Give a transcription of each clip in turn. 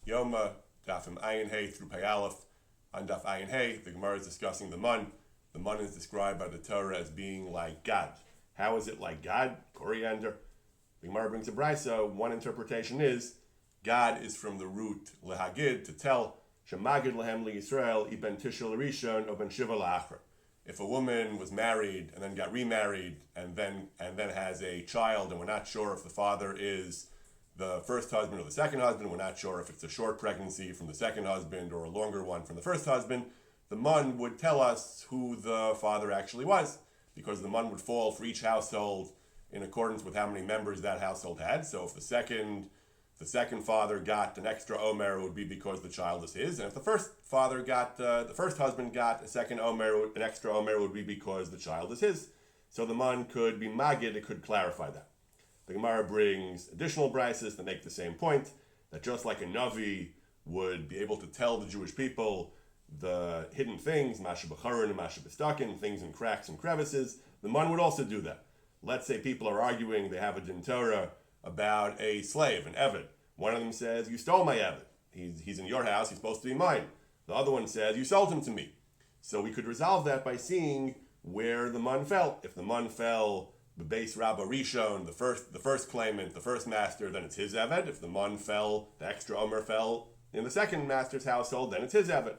Yoma, Dafim Ayin Hey through Pei Aleph. On Daf Ayin Hey, the Gemara is discussing the mun. The mun is described by the Torah as being like God. How is it like God? Coriander. The Gemara brings a brisa. One interpretation is God is from the root lehagid, to tell, shemagid lehem liYisrael iben tishel rishon oben shiva la'achra. If a woman was married and then got remarried and then has a child, and we're not sure if the father is the first husband or the second husband, we're not sure if it's a short pregnancy from the second husband or a longer one from the first husband, the mun would tell us who the father actually was, because the mun would fall for each household in accordance with how many members that household had. So if the second father got an extra omer, it would be because the child is his, and if the first father got the first husband got a second omer, an extra omer, would be because the child is his. So the mun could be magid, it could clarify that. The Gemara brings additional brises that make the same point, that just like a navi would be able to tell the Jewish people the hidden things, masha b'charon and masha b'stakin, things in cracks and crevices, the mun would also do that. Let's say people are arguing, they have a din Torah about a slave, an eved. One of them says, you stole my eved. He's in your house, he's supposed to be mine. The other one says, you sold him to me. So we could resolve that by seeing where the mun fell. If the mun fell the base Rabba Rishon, the first claimant, the first master, then it's his eved. If the mun fell, the extra omer fell in the second master's household, then it's his eved.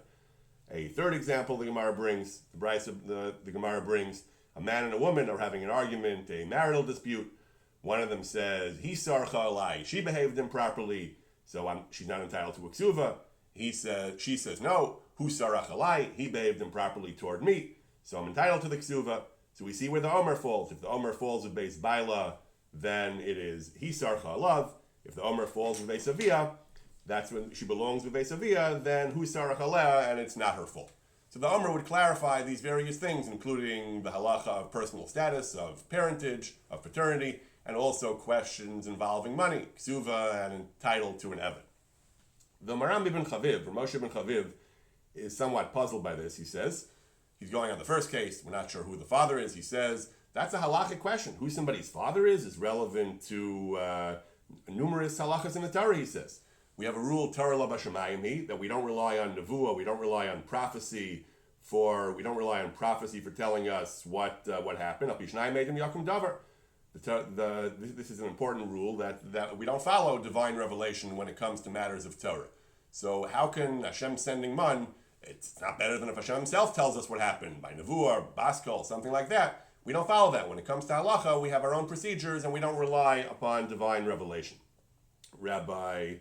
A third example the Gemara brings, the Gemara brings, a man and a woman are having an argument, a marital dispute. One of them says, he sarcha alai, she behaved improperly, so she's not entitled to a ksuva. She says, no, hu sarach alai, he behaved improperly toward me, so I'm entitled to the ksuva. So we see where the omer falls. If the omer falls with beis baila, then it is he sarcha alav. If the omer falls with beis avia, that's when she belongs with beis avia, then hu sarach aleh, and it's not her fault. So the omer would clarify these various things, including the halacha of personal status, of parentage, of paternity, and also questions involving money, ksuva, and entitled to an eved. The Maram ibn Chaviv, or Moshe ibn Chaviv, is somewhat puzzled by this. He says, he's going on the first case, we're not sure who the father is. He says, that's a halachic question. Who somebody's father is relevant to numerous halachas in the Torah, he says. We have a rule, Torah la b'shamayim, that we don't rely on nevuah, we don't rely on prophecy for telling us what happened. This is an important rule that we don't follow divine revelation when it comes to matters of Torah. So how can Hashem sending man? It's not better than if Hashem himself tells us what happened by nevuah, baskol, something like that. We don't follow that. When it comes to halacha, we have our own procedures and we don't rely upon divine revelation. Rabbi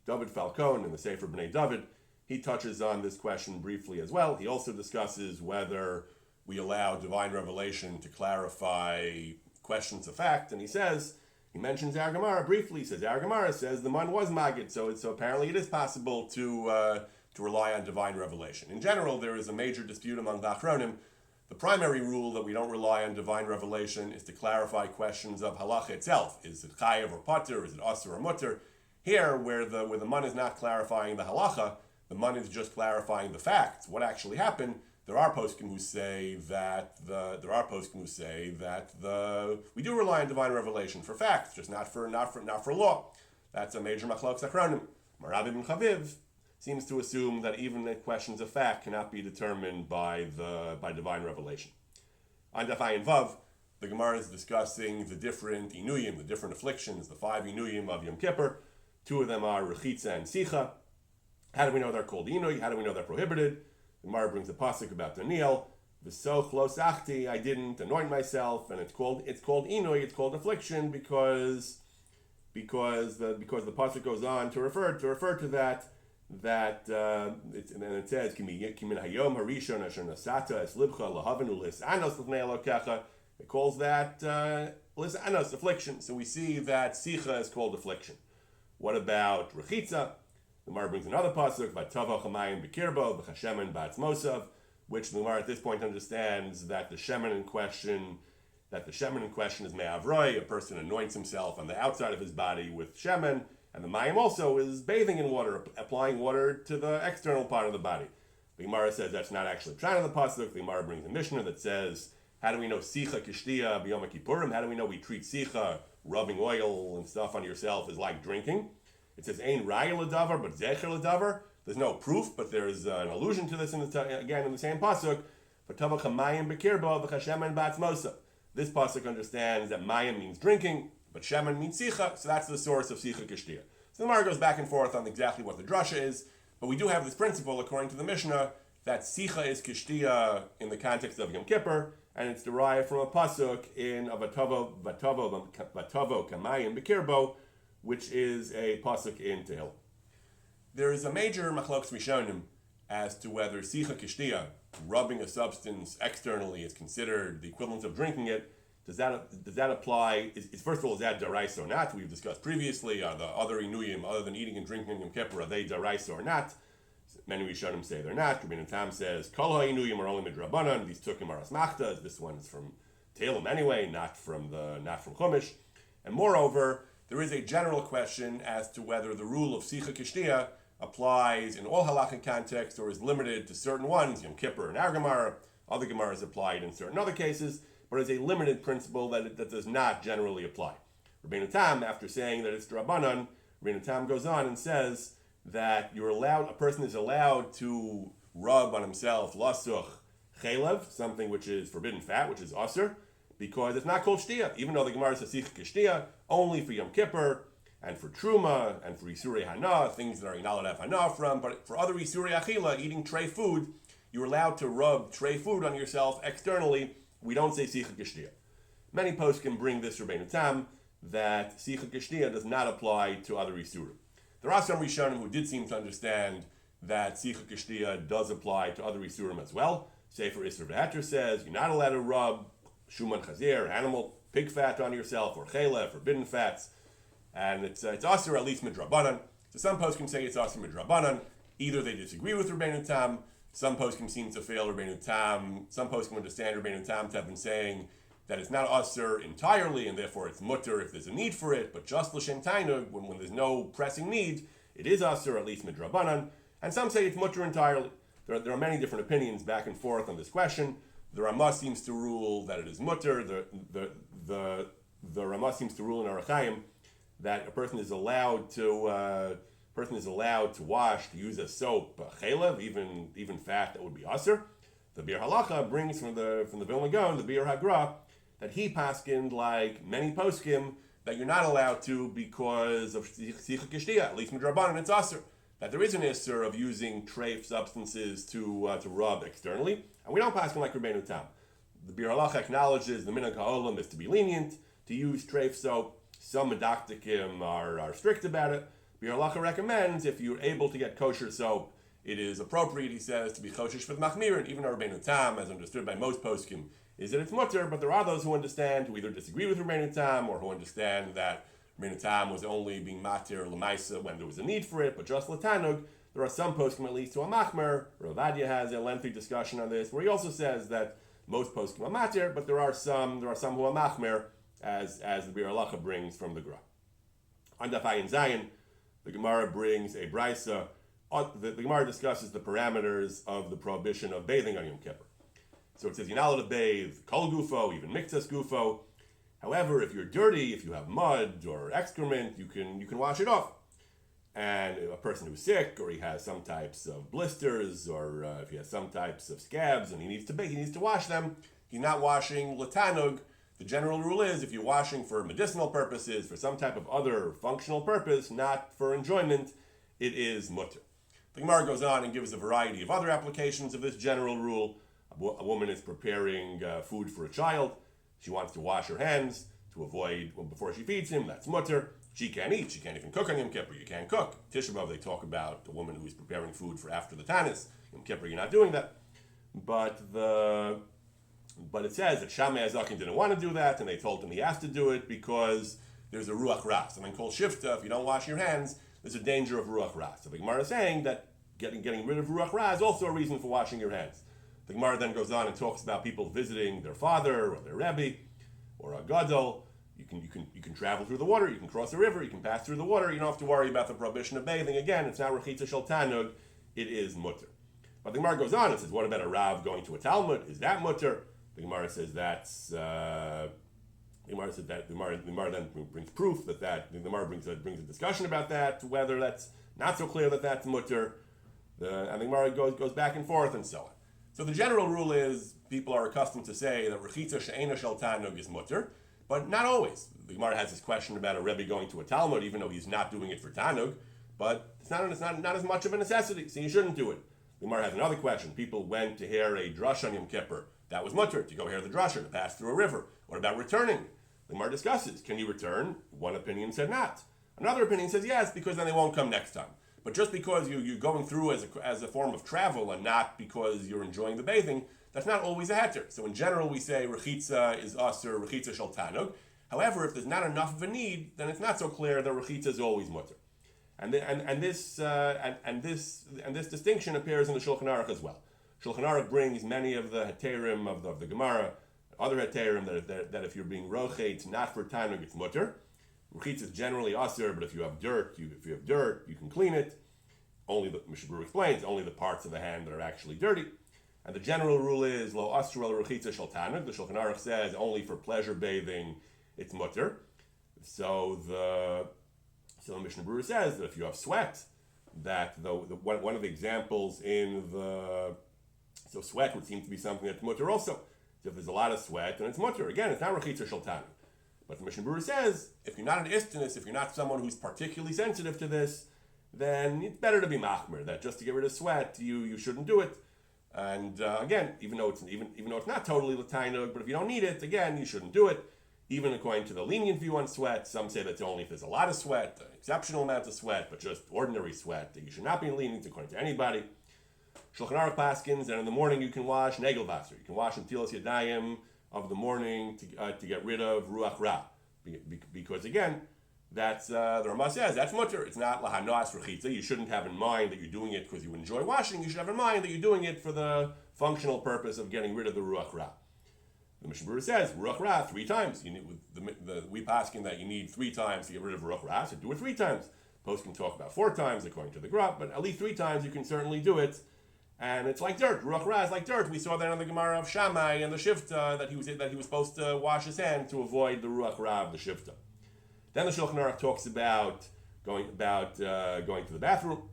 David Falcone in the Sefer B'nai David, he touches on this question briefly as well. He also discusses whether we allow divine revelation to clarify questions of fact, and he mentions our Gemara briefly. He says our Gemara says the man was magid, so apparently it is possible to rely on divine revelation. In general, there is a major dispute among the Achronim. The primary rule that we don't rely on divine revelation is to clarify questions of halacha itself. Is it chayav or pater? Is it asur or mutter? Here, where the man is not clarifying the halacha, the man is just clarifying the facts, what actually happened. There are poskim who say that we do rely on divine revelation for facts, just not for law. That's a major machlokes achronim. Rabbi ibn Chaviv seems to assume that even the questions of fact cannot be determined by divine revelation. On Daf Ayin Vav, the Gemara is discussing the different inuyim, the different afflictions, the 5 inuyim of Yom Kippur. 2 of them are rechitza and sicha. How do we know they're called inuy? How do we know they're prohibited? The Gemara brings a pasuk about Daniel. V'soch lo sachti, I didn't anoint myself, and it's called inuy, it's called affliction because the pasuk goes on to refer to that. And it says kimin hayom harishon asher nasata es libcha lahavenu lisanos l'fnei elokecha. It calls that lisanos, affliction. So we see that sicha is called affliction. What about rechitza? The Gemara brings another pasuk, "Vatava chamayim b'kirbo v'chashemen ba'atzmosav," which the Gemara at this point understands that the shemen in question is me'avroi, a person anoints himself on the outside of his body with shemen, and the mayim also is bathing in water, applying water to the external part of the body. The Gemara says that's not actually pshat of the pasuk. The Gemara brings a mishnah that says, how do we know sicha kishtia b'yom kippurim? How do we know we treat sicha, rubbing oil and stuff on yourself, is like drinking? It says Ein Raya L'Davar, but Zecher L'Davar. There's no proof, but there's an allusion to this again in the same pasuk. V'tavach hamayim b'kirbo v'chashemen b'atzmosa. This pasuk understands that mayim means drinking, but shemen means sicha, so that's the source of sicha kishtia. So the Gemara goes back and forth on exactly what the drasha is, but we do have this principle, according to the Mishnah, that sicha is kishtia in the context of Yom Kippur, and it's derived from a pasuk in v'tavo kamayim b'kirbo, which is a pasuk in Tehillim. There is a major machlokes rishonim as to whether sicha kishtia, rubbing a substance externally, is considered the equivalent of drinking it. Does that apply? First of all, is that daraisa or not? We've discussed previously. Are the other inuyim, other than eating and drinking in Yom Kippur, are they daraisa or not? Many rishonim say they're not. Rabbeinu Tam says kol ha'inuyim are only midrabanan. These tukim are asmachtas. This one is from Tehillim anyway, not from Chumash. And moreover, there is a general question as to whether the rule of sicha kishtia applies in all halachic contexts or is limited to certain ones, Yom Kippur and our Gemara. Other Gemaras applied in certain other cases, but is a limited principle that does not generally apply. Rabbeinu Tam, after saying that it's Drabanan, Rabbeinu Tam goes on and says that a person is allowed to rub on himself lasuch chelev, something which is forbidden fat, which is aser, because it's not called shtia, even though the Gemara says sicha kishtia, only for Yom Kippur, and for Truma, and for Isurei Hana, things that are you're not allowed to have Hana from, but for other Isurei Achila, eating tray food, you're allowed to rub tray food on yourself externally. We don't say Sicha Kishtia. Many posts can bring this Rabbeinu Tam, that Sicha Kishtia does not apply to other Isurim. There are some Rishonim who did seem to understand that Sicha Kishtia does apply to other Isurim as well. Sefer Isser V'Heter says, you're not allowed to rub Shuman Chazir, animal, pig fat on yourself, or Chela, forbidden fats. And it's Aser at least midrabanan. So some posts can say it's Aser midrabanan. Either they disagree with Rabbeinu Tam. Some posts can seem to fail Rabbeinu Tam. Some posts can understand Rabbeinu Tam to have been saying that it's not Aser entirely, and therefore it's mutter if there's a need for it. But just l'shem tainug, when there's no pressing need, it is Aser at least midrabanan. And some say it's mutter entirely. There are many different opinions back and forth on this question. The Ramah seems to rule that it is mutter. The Ramah seems to rule in Orach Chaim that a person is allowed to wash, to use as soap, chelev, even fat that would be aser. The Bir Halacha brings from the Vilna Gaon, the Bir Hagra, that he paskined like many poskim that you're not allowed to because of sicha kishtia, at least midrabanan it's aser. That there is an isser of using treif substances to rub externally, and we don't paskin like Rabbeinu Tam. The Bir Halacha acknowledges the minhag ha'olam is to be lenient to use treif soap. Some medaktikim are strict about it. Bir Halacha recommends if you're able to get kosher soap, it is appropriate, he says, to be kosher for the machmirin. Even Rabbeinu Tam, as understood by most poskim, is that it's mutter. But there are those who understand, who either disagree with Rabbeinu Tam or who understand that Rabbeinu Tam was only being matir l'maisa when there was a need for it, but just l'tanug. There are some poskim at least to a machmer. Rav Ovadia has a lengthy discussion on this, where he also says that most poskim are matir, but there are some who are machmer, as the Bir Halacha brings from the Gra. On Daf Ayin Zayin, the Gemara brings a brisa. The Gemara discusses the parameters of the prohibition of bathing on Yom Kippur. So it says you're not allowed to bathe kol gufo, even mixas gufo. However, if you're dirty, if you have mud or excrement, you can wash it off. And a person who's sick, or he has some types of blisters, or if he has some types of scabs and he needs to wash them, he's not washing latanug. The general rule is if you're washing for medicinal purposes, for some type of other functional purpose, not for enjoyment, it is mutter. The Gemara goes on and gives a variety of other applications of this general rule. A woman is preparing food for a child. She wants to wash her hands to avoid, before she feeds him, that's mutter. She can't eat. She can't even cook on Yom Kippur. You can't cook. Tisha B'Av, they talk about the woman who is preparing food for after the Tanis. Yom Kippur, you're not doing that. But it says that Shammai Azakin didn't want to do that, and they told him he has to do it because there's a ruach ra. Something called shifta. If you don't wash your hands, there's a danger of ruach ra. So the Gemara is saying that getting rid of ruach ra is also a reason for washing your hands. The Gemara then goes on and talks about people visiting their father or their rebbe or a gadol. You can travel through the water. You can cross a river. You can pass through the water. You don't have to worry about the prohibition of bathing. Again, it's not rechitza shel tanug. It is mutter. But the Gemara goes on and says, what about a rav going to a Talmud? Is that mutter? The Gemara says that's The Gemara said that the Gemara then brings proof the Gemara brings a discussion about that, whether that's not so clear that that's mutter. And the Gemara goes back and forth and so on. So the general rule is people are accustomed to say that rechitza she'ena shel tanug is mutter, but not always. The Gemara has this question about a Rebbe going to a Talmud, even though he's not doing it for tanug, but it's not as much of a necessity, so you shouldn't do it. The Gemara has another question. People went to hear a drush on Yom Kippur. That was mutter, to go hear the drasha, to pass through a river. What about returning? The Gemara discusses, can you return? One opinion said not. Another opinion says yes, because then they won't come next time. But just because you're going through as a form of travel and not because you're enjoying the bathing, that's not always a heter. So in general, we say rechitza is asur, rechitza shel tanug. However, if there's not enough of a need, then it's not so clear that rechitza is always mutter. And this distinction appears in the Shulchan Aruch as well. Shulchan Aruch brings many of the heterim of the Gemara, other heterim that if you're being rochet, not for tanug, it's mutter. Rechitza is generally asur, but if you have dirt, you can clean it. Only the Mishnah Berurah explains only the parts of the hand that are actually dirty. And the general rule is lo asur el rechitza shel tanug. The Shulchan Aruch says only for pleasure bathing it's mutter. So the Mishnah Berurah says that if you have sweat, that one of the examples so sweat would seem to be something that's mutter also. So if there's a lot of sweat, then it's mutter. Again, it's not rechitza shel tanug. But the Mishnah Berurah says, if you're not an istinus, if you're not someone who's particularly sensitive to this, then it's better to be machmer, that just to get rid of sweat, you shouldn't do it. And again, even though it's not totally l'tainug, but if you don't need it, again, you shouldn't do it. Even according to the lenient view on sweat, some say that's only if there's a lot of sweat, an exceptional amount of sweat, but just ordinary sweat, that you should not be lenient according to anybody. Shulchan Aruch paskins, and in the morning you can wash negel vaser. You can wash untilas yadayim of the morning to get rid of ruach ra, because again, that's the Ramah says that's mutter. It's not lahanoas rechitza. You shouldn't have in mind that you're doing it because you enjoy washing. You should have in mind that you're doing it for the functional purpose of getting rid of the ruach ra. The Mishnah Berurah says ruach ra 3 times. You need we paskin that you need 3 times to get rid of ruach ra, so do it 3 times. Post can talk about 4 times according to the Grub, but at least 3 times you can certainly do it. And it's like dirt. Ruach ra is like dirt. We saw that in the Gemara of Shammai and the Shifta that he was supposed to wash his hand to avoid the ruach ra of the Shifta. Then the Shulchan Aruch talks about going to the bathroom.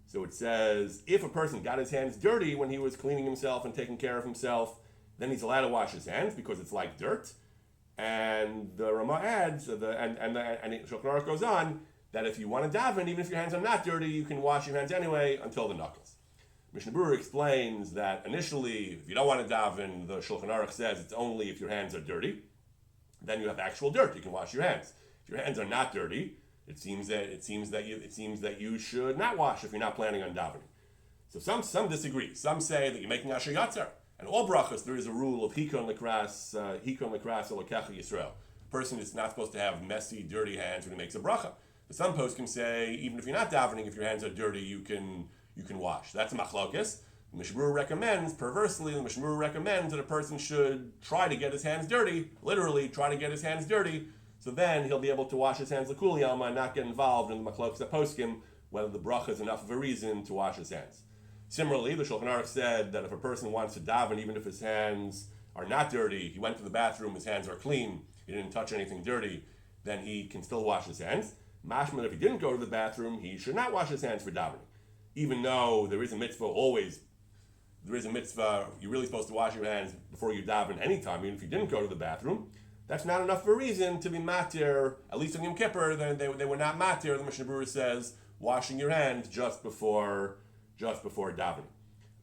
So it says if a person got his hands dirty when he was cleaning himself and taking care of himself, then he's allowed to wash his hands because it's like dirt. And the Ramah adds, and Shulchan Aruch goes on that if you want to daven, even if your hands are not dirty, you can wash your hands anyway until the knuckles. Mishnah Berurah explains that initially, if you don't want to daven, the Shulchan Aruch says it's only if your hands are dirty. Then you have actual dirt; you can wash your hands. If your hands are not dirty, it seems that you should not wash if you're not planning on davening. So some disagree. Some say that you're making asher yatzar. And all brachas, there is a rule of hikon lekras olokecha Yisrael. A person is not supposed to have messy, dirty hands when he makes a bracha. But some poskim say even if you're not davening, if your hands are dirty, you can wash. That's a machlokes. The Mishnah Berurah recommends that a person should try to get his hands dirty, literally try to get his hands dirty, so then he'll be able to wash his hands l'kuli alma and not get involved in the machlokes poskim whether the bracha is enough of a reason to wash his hands. Similarly, the Shulchan Aruch said that if a person wants to daven, even if his hands are not dirty, he went to the bathroom, his hands are clean, he didn't touch anything dirty, then he can still wash his hands. Mashman, if he didn't go to the bathroom, he should not wash his hands for davening. Even though there is a mitzvah you're really supposed to wash your hands before you daven anytime, even if you didn't go to the bathroom. That's not enough of a reason to be matir, at least on Yom Kippur, they were not matir, the Mishnah Berurah says, washing your hands just before davening.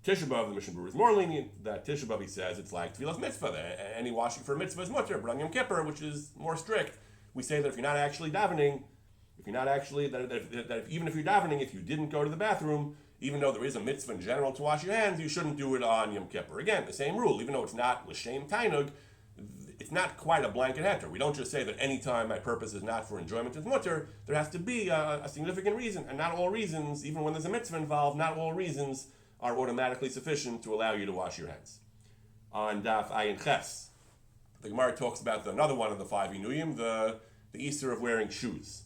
Tisha B'Av, the Mishnah Berurah is more lenient. That Tisha B'Av, he says, it's like Tfilas mitzvah. Any washing for a mitzvah is mutter, but on Yom Kippur, which is more strict, we say that if you're not actually davening, even if you're davening, if you didn't go to the bathroom, even though there is a mitzvah in general to wash your hands, you shouldn't do it on Yom Kippur. Again, the same rule, even though it's not l'shem tainug, it's not quite a blanket heter. We don't just say that any time my purpose is not for enjoyment is mutter. There has to be a significant reason, and not all reasons, even when there's a mitzvah involved, not all reasons are automatically sufficient to allow you to wash your hands. On Daf Ayin Ches, the Gemara talks about another one of the 5 inuyim, the Easter of wearing shoes.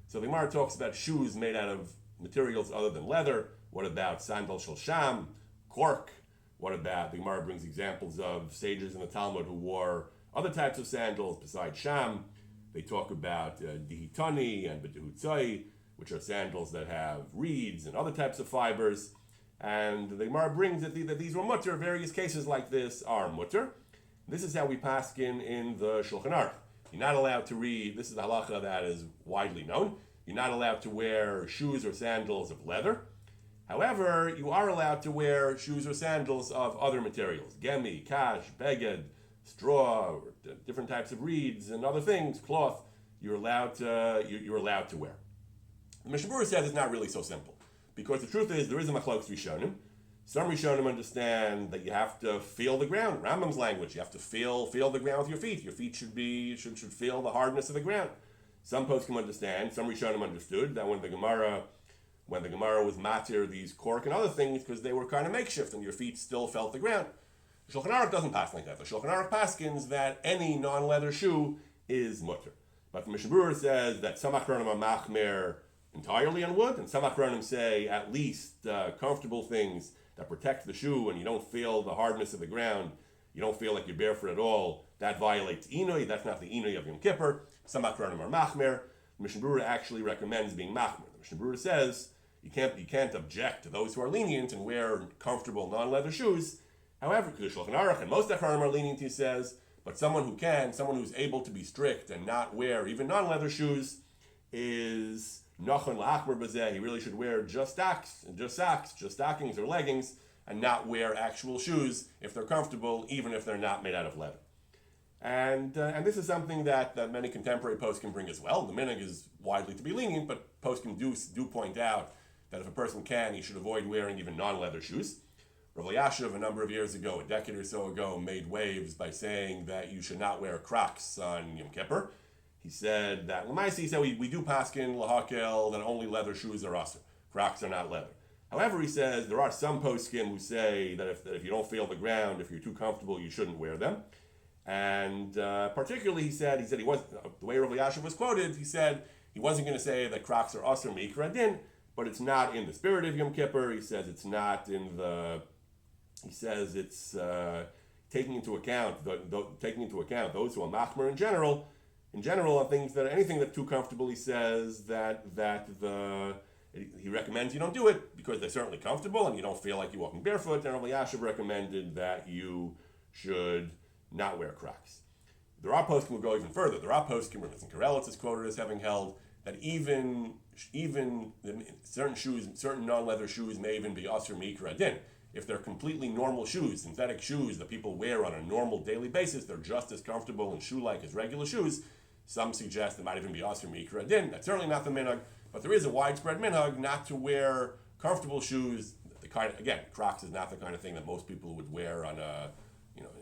So the Gemara talks about shoes made out of materials other than leather. What about sandal shel sham, cork? What about, the Gemara brings examples of sages in the Talmud who wore other types of sandals besides sham. They talk about dihitani and bedehutzai, which are sandals that have reeds and other types of fibers. And the Gemara brings that these were mutter. Various cases like this are mutter. This is how we paskin in the Shulchan Aruch. You're not allowed to read, this is the halacha that is widely known, you're not allowed to wear shoes or sandals of leather. However, you are allowed to wear shoes or sandals of other materials. Gemi, kash, beged, straw, different types of reeds and other things, cloth, you're allowed to wear. The Mishnah Berurah says it's not really so simple, because the truth is there is a machlokes rishonim. Some rishonim understand that you have to feel the ground. Rambam's language, you have to feel the ground with your feet. Your feet should feel the hardness of the ground. Some poskim understand, some rishonim understood that when the Gemara was matir these cork and other things, because they were kind of makeshift and your feet still felt the ground. The Shulchan Aruch doesn't pass like that. The Shulchan Aruch paskins that any non-leather shoe is mutter. But the Mishnah Berurah says that some achronim are machmer entirely on wood, and some achronim say at least comfortable things that protect the shoe and you don't feel the hardness of the ground, you don't feel like you're barefoot at all, that violates Inui, that's not the Inui of Yom Kippur. Some achronim are machmer. The Mishnah Berurah actually recommends being machmer. The Mishnah Berurah says you can't object to those who are lenient and wear comfortable non-leather shoes. However, the Shulchan Aruch and most achronim are lenient, he says, but someone who's able to be strict and not wear even non-leather shoes is Nachon la'achmer b'zeh. He really should wear just stockings or leggings, and not wear actual shoes if they're comfortable, even if they're not made out of leather. And this is something that many contemporary poskim bring as well. The minhag is widely to be lenient, but poskim do point out that if a person can, he should avoid wearing even non-leather shoes. Rav Elyashiv, a number of years ago, a decade or so ago, made waves by saying that you should not wear Crocs on Yom Kippur. He said that, he said we do paskin lahakel that only leather shoes are asur. Crocs are not leather. However, he says there are some poskim who say that if you don't feel the ground, if you're too comfortable, you shouldn't wear them. And particularly, he said he was, the way Rav Elyashiv was quoted, he said he wasn't going to say that Crocs are asur meikra din, but it's not in the spirit of Yom Kippur. He says it's not in the. He says it's taking into account those who are machmer in general on things that anything that's too comfortable. He says he recommends you don't do it because they're certainly comfortable and you don't feel like you're walking barefoot. And Rav Elyashiv recommended that you should not wear Crocs. There are poskim who go even further. There are poskim where Karelitz is quoted as having held that even certain shoes, certain non-leather shoes may even be asur meikra din. If they're completely normal shoes, synthetic shoes that people wear on a normal daily basis, they're just as comfortable and shoe-like as regular shoes. Some suggest they might even be asur meikra din. That's certainly not the minhag, but there is a widespread minhag not to wear comfortable shoes. Crocs is not the kind of thing that most people would wear on a,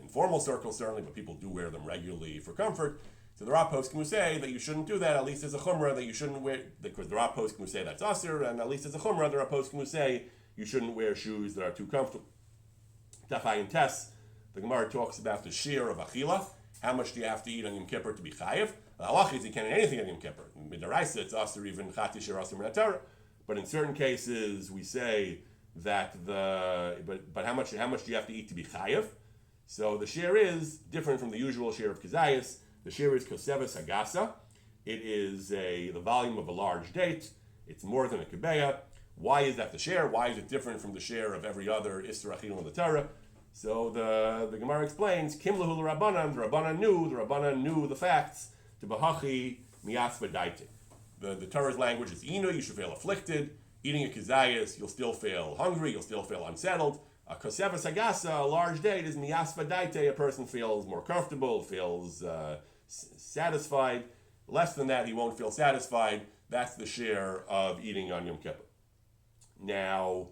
informal circles certainly, but people do wear them regularly for comfort. So there are poskim who say that you shouldn't do that, at least as a chumrah, that you shouldn't wear, because there are poskim who say that's asur, and at least as a chumrah, there are poskim who say you shouldn't wear shoes that are too comfortable. Tachayin Tes, the Gemara talks about the shear of achila. How much do you have to eat on Yom Kippur to be chayiv? The halach is you can't eat anything on Yom Kippur. Midaraisa, it's asur even chati shir asur min haTorah. But in certain cases, we say that but how much do you have to eat to be chayiv? So the shear is different from the usual shear of kizayis. The shear is koseves hagasa. It is the volume of a large date. It's more than a kebeya. Why is that the shear? Why is it different from the shear of every other isur achila in the Torah? So the Gemara explains, Kim lahu l'Rabbanan, the Rabbanan knew the facts, to bahachi miyasva daite. The Torah's language is inu, you should feel afflicted. Eating a kizayis, you'll still feel hungry, you'll still feel unsettled. A koseves hagasa, a large date, is miyasva daite, a person feels more comfortable, feels satisfied. Less than that, he won't feel satisfied. That's the share of eating on Yom Kippur. Now,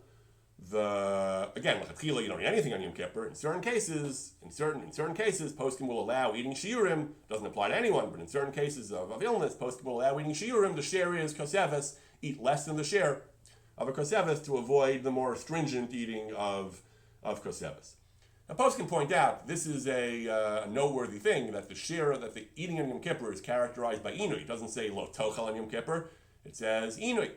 l'chatchila, you don't eat anything on Yom Kippur. In certain cases, poskim will allow eating shiurim. Doesn't apply to anyone, but in certain cases of illness, poskim will allow eating shiurim. The share is koseves, eat less than the share of a koseves to avoid the more stringent eating of koseves. Now, poskim point out this is a noteworthy thing that the eating on Yom Kippur is characterized by inui. It doesn't say lo tochel on Yom Kippur. It says inui.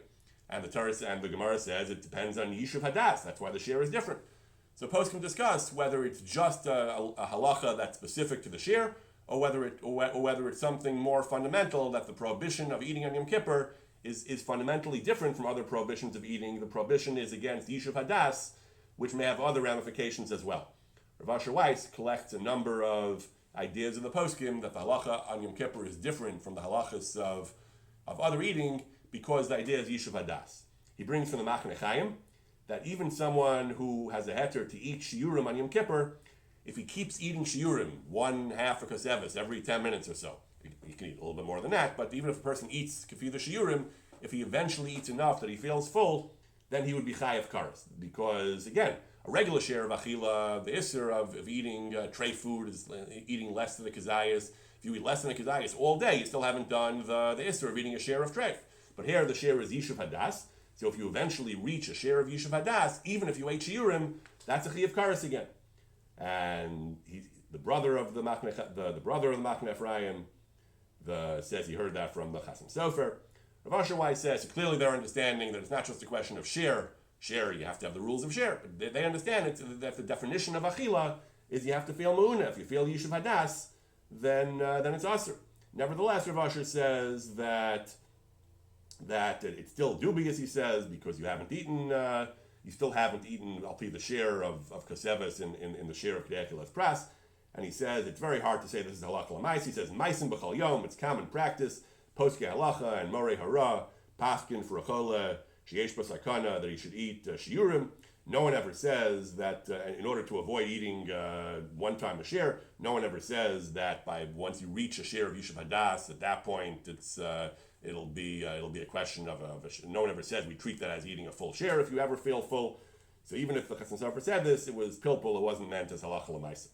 And the Torah and the Gemara says it depends on Yishuv Hadas. That's why the share is different. So poskim discuss whether it's just a halacha that's specific to the share, or whether it's something more fundamental, that the prohibition of eating on Yom Kippur is fundamentally different from other prohibitions of eating. The prohibition is against Yishuv Hadas, which may have other ramifications as well. Rav Asher Weiss collects a number of ideas in the poskim that the halacha on Yom Kippur is different from the halachas of other eating, because the idea is Yishuv Hadas. He brings from the Machne Chaim that even someone who has a heter to eat shiurim on Yom Kippur, if he keeps eating shiurim, 1/2 a koseves every 10 minutes or so, he can eat a little bit more than that, but even if a person eats kefir the shiurim, if he eventually eats enough that he feels full, then he would be chayav karas. Because again, a regular share of achila, the isser of eating tray food is eating less than the kazayas. If you eat less than the kazayas all day, you still haven't done the isser of eating a share of tray. But here the share is Yishuv Hadas. So if you eventually reach a share of Yishuv Hadas, even if you ate shiurim, that's a chayav karas again. And the brother of the Machne Ephraim says he heard that from the Chasam Sofer. Rav Asher Weiss says, so clearly they're understanding that it's not just a question of share. Share, you have to have the rules of share. But they understand that the definition of achila is you have to feel mu'una. If you feel Yishuv Hadas, then it's asur. Nevertheless, Rav Asher says that it's still dubious, he says, because you still haven't eaten, I'll pay the share of koseves in the share of Kedei Achilas Pras. And he says it's very hard to say this is halacha l'mais. He says maisim b'chol yom, it's common practice, poskei halacha and morei hara, paskin for a chole, sheyesh b'sakana, that he should eat shiurim. No one ever says that in order to avoid eating one time a share, no one ever says that once you reach a share of Yishuv Hadas, at that point it'll be a question of no one ever says we treat that as eating a full share if you ever feel full. So even if the Chasam Sofer said this, it was pilpul, it wasn't meant as halacha l'maisa.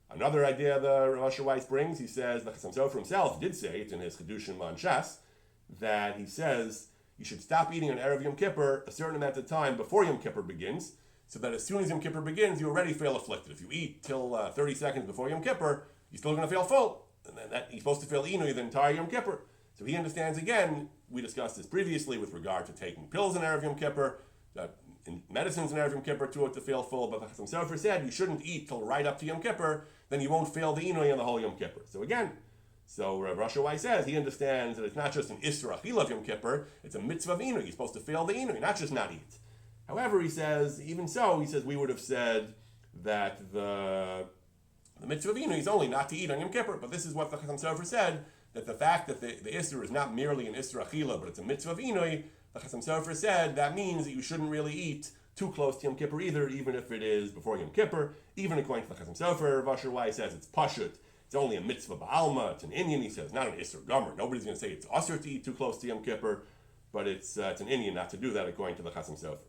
Another idea the Rav Asher Weiss brings, he says the Chasam Sofer himself did say, it's in his Chedushim on Shas, that he says you should stop eating on Erev Yom Kippur a certain amount of time before Yom Kippur begins, so that as soon as Yom Kippur begins, you already feel afflicted. If you eat till 30 seconds before Yom Kippur, you're still going to feel full. And then you're supposed to feel inui the entire Yom Kippur. So he understands again, we discussed this previously with regard to taking pills in Erev Yom Kippur, medicines in Erev Yom Kippur to feel full, but the Chasam Sofer said you shouldn't eat till right up to Yom Kippur, then you won't feel the inui on the whole Yom Kippur. So Rav Asher Weiss says he understands that it's not just an Isra Achila of Yom Kippur, it's a mitzvah of inui. You're supposed to feel the inui, not just not eat. However, he says, even so, we would have said that the mitzvah of inui is only not to eat on Yom Kippur, but this is what the Chasam Sofer said, that the fact that the Isra is not merely an Isra Achila, but it's a mitzvah of inui, the Chasam Sofer said that means that you shouldn't really eat too close to Yom Kippur either, even if it is before Yom Kippur. Even according to the Chasam Sofer, Rav Asher Weiss says it's pashut. It's only a mitzvah ba'alma. It's an Indian. He says not an Isser Gomer. Nobody's going to say it's asur to eat too close to Yom Kippur, but it's an Indian not to do that according to the Chasam Sofer.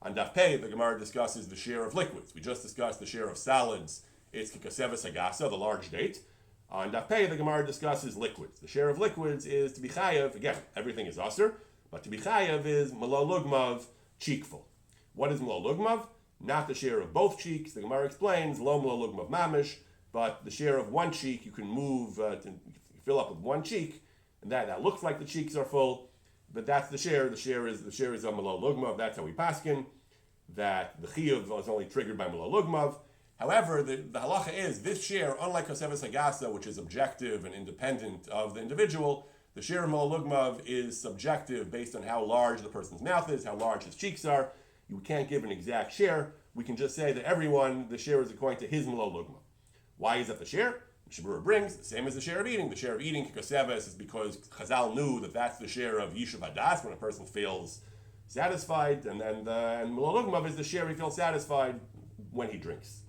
On Daf Pei, the Gemara discusses the share of liquids. We just discussed the share of salads. It's kikaseves hagasa, the large date. On Daf Pei, the Gemara discusses liquids. The share of liquids is to be chayav. Again, everything is asur, but to be chayav is malo lugmav, cheekful. What is malo lugmav? Not the share of both cheeks. The Gemara explains lo malo lugmav mamish, but the share of one cheek you can move to fill up with one cheek, and that looks like the cheeks are full, but that's the share. The share is a malo lugmav. That's how we paskin. That the chiyuv is only triggered by malo lugmav. However, the halacha is this share, unlike koseves hagasa, which is objective and independent of the individual, the share of malo lugmav is subjective based on how large the person's mouth is, how large his cheeks are. You can't give an exact share. We can just say that everyone, the share is according to his malo lugmav. Why is that the share? Shabura brings the same as the share of eating. The share of eating koseves is because Chazal knew that that's the share of Yishuv Hadas when a person feels satisfied, and malo lugmav is the share he feels satisfied when he drinks.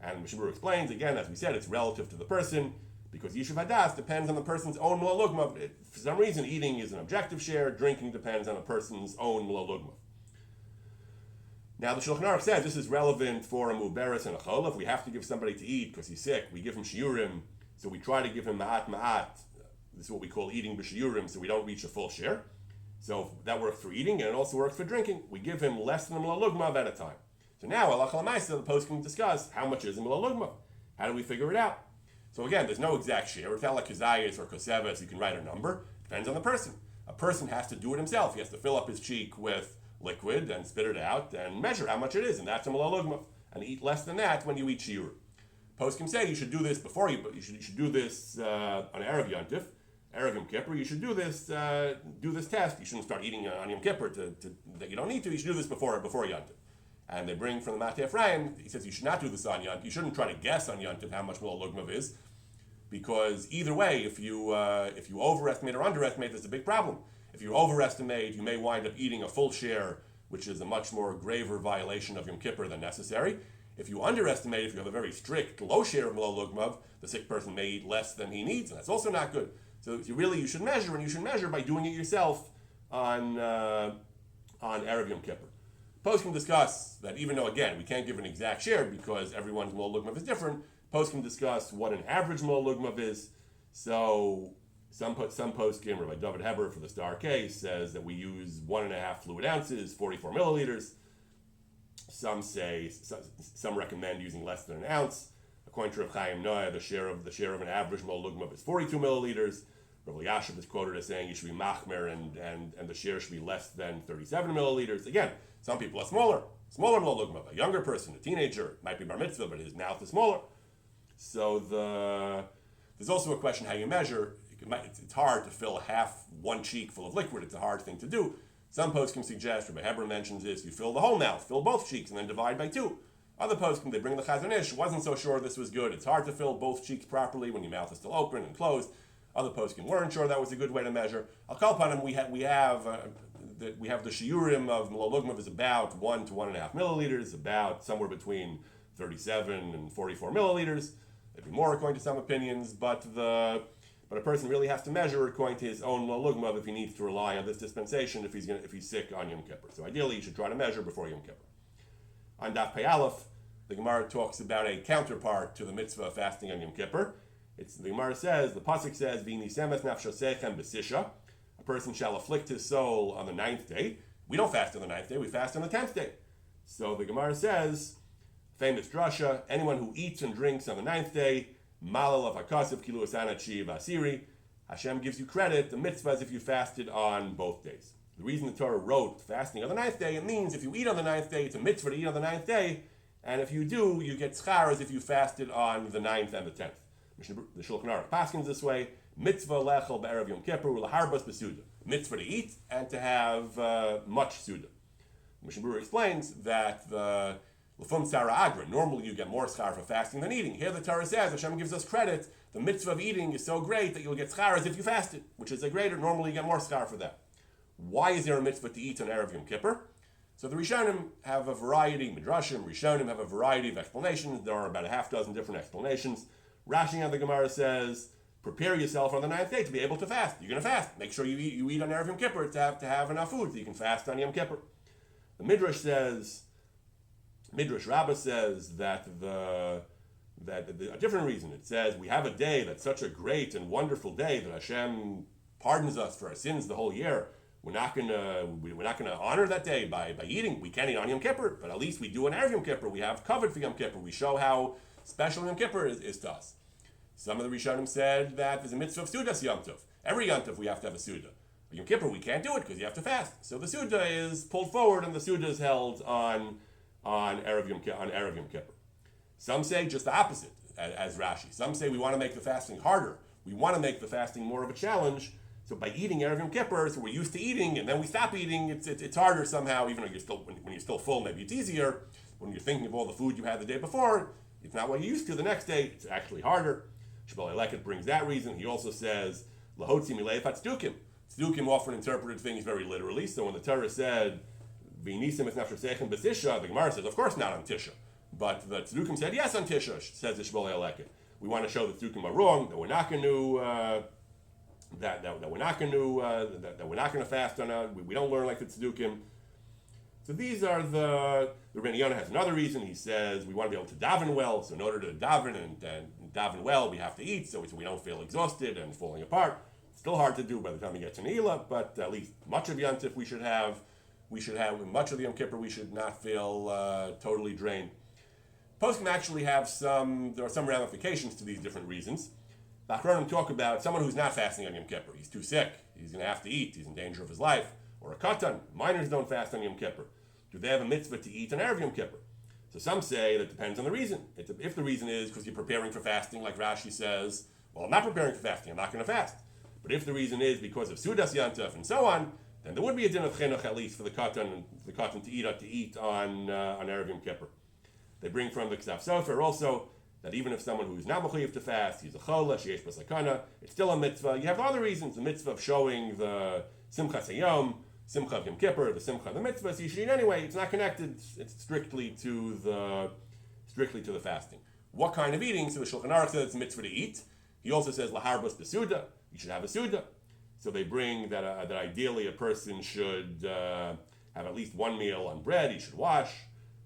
And Mishabur explains, again, as we said, it's relative to the person, because Yishuv Hadas depends on the person's own malo lugmav. For some reason, eating is an objective share, drinking depends on a person's own malo lugmav. Now, the Shulchan Aruch says this is relevant for a muberes and a chol. If we have to give somebody to eat because he's sick, we give him shiurim, so we try to give him ma'at ma'at. This is what we call eating b'shiurim, so we don't reach a full share. So that works for eating, and it also works for drinking. We give him less than a malo lugmav at a time. So now, halacha l'maisa, the post can discuss how much is a malo lugmav. How do we figure it out? So again, there's no exact share. It's not like kazayas or koseves, you can write a number. It depends on the person. A person has to do it himself. He has to fill up his cheek with liquid and spit it out and measure how much it is, and that's a malo lugmav. And eat less than that when you eat shiur. Poskim say you should do this before you should do this on Erev Yontif, Erev Yom Kippur. You should do this test. You shouldn't start eating on Yom Kippur that you don't need to. You should do this before Yontif. And they bring from the Matei Ephraim, he says you should not do this on Yontif. You shouldn't try to guess on Yontif how much Malol Lugmav is, because either way, if you overestimate or underestimate, there's a big problem. If you overestimate, you may wind up eating a full share, which is a much more graver violation of Yom Kippur than necessary. If you underestimate, if you have a very strict low share of Malol Lugmav, the sick person may eat less than he needs, and that's also not good. So you should measure, and you should measure by doing it yourself on Erev Yom Kippur. Post can discuss that even though, again, we can't give an exact share because everyone's Malol Lugmav is different, Post can discuss what an average Malol Lugmav is. So some poskim, Rabbi David Heber for the Star case, says that we use 1.5 fluid ounces, 44 milliliters. Some recommend using less than an ounce. According to Rav Chaim Noah, the share of an average Malol Lugmav is 42 milliliters. Rav Yashiv is quoted as saying you should be machmer and the share should be less than 37 milliliters. Again, some people are smaller Malol Lugmav. A younger person, a teenager, might be bar mitzvah, but his mouth is smaller. So there's also a question how you measure. It's hard to fill one cheek full of liquid. It's a hard thing to do. Some poskim suggest, Rabbi Heber mentions this, you fill the whole mouth, fill both cheeks, and then divide by 2. Other poskim, they bring the Chazon Ish, wasn't so sure this was good. It's hard to fill both cheeks properly when your mouth is still open and closed. Other poskim weren't sure that was a good way to measure. I'll call upon him, we have the shiurim of Malol Lugmav is about 1 to 1.5 milliliters, about somewhere between 37 and 44 milliliters. Maybe more according to some opinions, but a person really has to measure according to his own Malol Lugmav if he needs to rely on this dispensation if he's sick on Yom Kippur. So ideally, you should try to measure before Yom Kippur. On Daf Pei Aleph, the Gemara talks about a counterpart to the mitzvah of fasting on Yom Kippur. The Gemara says, the pasuk says, "V'nisemes nafshosechem b'sisha." A person shall afflict his soul on the 9th day. We don't fast on the 9th day; we fast on the 10th day. So the Gemara says, famous drasha: anyone who eats and drinks on the 9th day, malal of hakasiv kilu asana chi vasiri, Hashem gives you credit, the mitzvah, as if you fasted on both days. The reason the Torah wrote fasting on the 9th day, it means if you eat on the 9th day, it's a mitzvah to eat on the 9th day, and if you do, you get schar as if you fasted on the 9th and the 10th. The Shulchan Aruch paskins this way: mitzvah lechel be'erev Yom Kippur ulaharbas besuda. Mitzvah to eat and to have much suda. Mishnah Berurah explains that the L'fum Tzara Agra, normally you get more schar for fasting than eating. Here the Torah says, Hashem gives us credit, the mitzvah of eating is so great that you'll get schar as if you fasted, which is a greater, normally you get more schar for that. Why is there a mitzvah to eat on Erev Yom Kippur? So the Rishonim have a variety, Midrashim, Rishonim have a variety of explanations. There are about a half dozen different explanations. Rashi on the Gemara says, prepare yourself on the 9th day to be able to fast. You're going to fast. Make sure you eat on Erev Yom Kippur to have enough food so you can fast on Yom Kippur. The Midrash Rabbah says that a different reason. It says we have a day that's such a great and wonderful day that Hashem pardons us for our sins the whole year. We're not gonna honor that day by eating. We can't eat on Yom Kippur, but at least we do on Erev Yom Kippur. We have covered for Yom Kippur. We show how special Yom Kippur is to us. Some of the Rishonim said that there's a mitzvah of Sudas Yom Tov. Every Yom Tov we have to have a Suda. But Yom Kippur we can't do it because you have to fast. So the Suda is pulled forward and the Suda is held on Erev Yom Kippur. Some say just the opposite, as Rashi. Some say we want to make the fasting harder. We want to make the fasting more of a challenge. So by eating Erev Yom Kippur, so we're used to eating, and then we stop eating, it's harder somehow, even though when you're still full, maybe it's easier. When you're thinking of all the food you had the day before, it's not what you're used to the next day, it's actually harder. Shmuel Eleket brings that reason. He also says, Lahotzi mileifat tzdukim. Tzdukim often interpreted things very literally, so when the Torah said, V'nisim es nafshosechem b'tisha, the Gemara says, of course not on Tisha. But the Tzdukim said, yes on Tisha, says the Shmuel Eleket. We want to show that Tzdukim are wrong, that we're not going to... That we're not going to fast on it. We don't learn like the Tzdukim. So these are the Rebbeinu Yonah has another reason. He says we want to be able to daven well. So in order to daven and daven well, we have to eat so we don't feel exhausted and falling apart. It's still hard to do by the time we get to Ne'ilah, but at least much of Yom Tov we should have much of the Yom Kippur. We should not feel totally drained. Poskim actually there are some ramifications to these different reasons. The Achronim talk about someone who's not fasting on Yom Kippur. He's too sick. He's going to have to eat. He's in danger of his life. Or a katan. Minors don't fast on Yom Kippur. Do they have a mitzvah to eat on Erev Yom Kippur? So some say that depends on the reason. If the reason is because you're preparing for fasting, like Rashi says, well, I'm not preparing for fasting, I'm not going to fast. But if the reason is because of Sudas Yantaf and so on, then there would be a din of chinuch at least for the katan to eat on Erev Yom Kippur. They bring from the Ksav Sofer also that even if someone who's not mechuyev to fast, he's a chola, sheyesh b'sakana, it's still a mitzvah. You have other reasons, the mitzvah of showing the Simchas Hayom, Simcha of Yom Kippur, the Simcha of the mitzvah, so you should eat anyway. It's not connected. It's strictly to the fasting. What kind of eating? So the Shulchan Aruch says it's mitzvah to eat. He also says laharbas besuda. You should have a suda. So they bring that ideally a person should have at least one meal on bread. He should wash.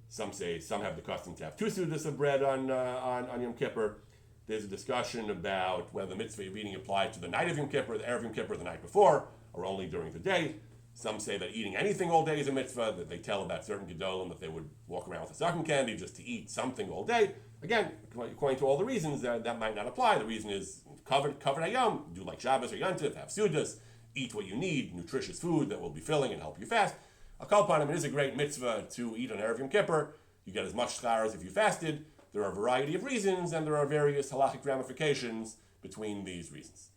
Some have the custom to have 2 sudas of bread on Yom Kippur. There's a discussion about whether the mitzvah of eating applied to the night of Yom Kippur, the Erev Yom Kippur, the night before, or only during the day. Some say that eating anything all day is a mitzvah, that they tell about certain gedolim that they would walk around with a sucking candy just to eat something all day. Again, according to all the reasons, that might not apply. The reason is covered hayom, do like Shabbos or Yontif, have sudas, eat what you need, nutritious food that will be filling and help you fast. A kol panim, it is a great mitzvah to eat on Erev Yom Kippur. You get as much schar as if you fasted. There are a variety of reasons, and there are various halachic ramifications between these reasons.